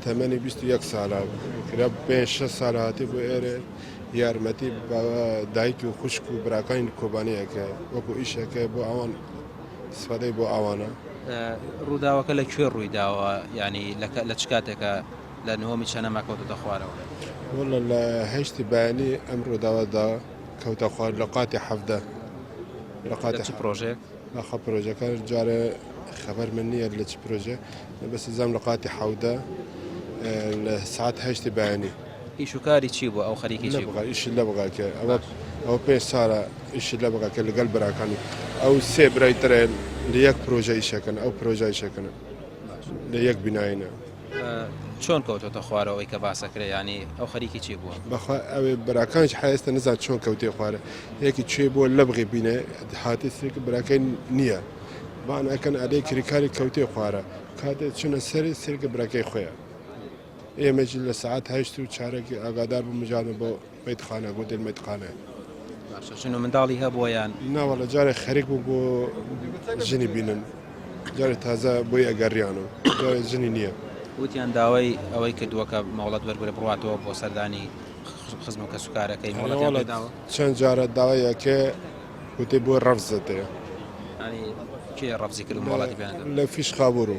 تمني بيستو يك سالا كراب بين 6 سال هاتي بو إيري يارمتي دایکی و خوشک و براکین کوبانیه که وکو ایشه که بو آوان استفاده بو آوانه ڕووداوەکە لەکوێ ڕوویداوە ینی لە چ کاتێکە لە نهۆمی چەنە ماکەوتە خوارەوە والله لا هشت بياني أمر دا كوتا خوار لقاتي حفدة لە چ پرۆژێک لا خا بروجي كان جاري خبر مني اللي تش بروجي بس زام لقاتي حودة الساعات هشت بياني ئیش و کاری چی بوو ئەو خەریکی چی بوو لبغى إيش لبغى ك أو بيش صار إيش لبغى ك اللي قلب راكاني أو سيب رايترين ليك بروجي إيش كان أو بروجي إيش كان ليك بناينا چۆن کەوتۆتە خوارەوەی کە باسەکرێ ینی ئەو خەریکی چی بووە بخوا أو براكانش حيست نزات شون كوتي خواره هيك تشي بو لبغي بينا هاتي سيك براكين نية بانا كان عليك ريكاري كوتي خواره كاد شنو سري سيك براكي خويا إيه مجل ساعات هشتو شارك أقدار بمجال بو بيت خانة قلت الميت خانة شنو منداڵی هەبووە یان نا والله جاري خريق بو جني بينن جاري تازة بوي أقريانو جاري جني نية وتیان داوای ئەوەی کردووە کە ماوڵەت وەرگرە بڕاتەوە بۆ سەردانی خزم و کەسوکارەکەی ماوڵەتیان پێداوە چند جارة داوية كي قلت بو رفزته ینی کێ ڕەفزی کرد و ماوڵاتی پێیان لا فيش خابورو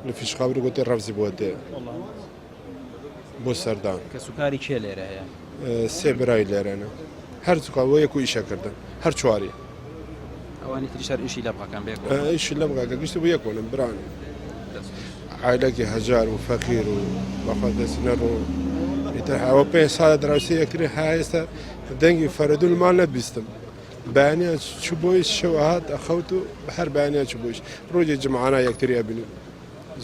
لا فيش خابورو قلت رفزي بوته بو سردان کەسوکاری کێ لێرە هەیە سێ برای لێرەنە هەر چووە یەک و ئیشە کردن هەر چواری ئەوانی تریشار ئیشی لە بقەکان بێک ئیش لە بگاکە گشت بۆ یەکۆنم بران عائلەکی هەجار و فەقیر و بەخوا دەستنەڕ و ئەوە پێ ساڵە دراوسی یەکتری هایستا دەنگی فەرەدولمان نەبیستم بەیانیان چوو بۆی شەوە هات ئەخەوت و هەر بەیانیان چوو بۆیش ڕۆژی جمعانە یەکتری ئەبینن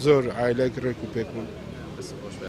زۆر عائلەک ڕێک و پێکون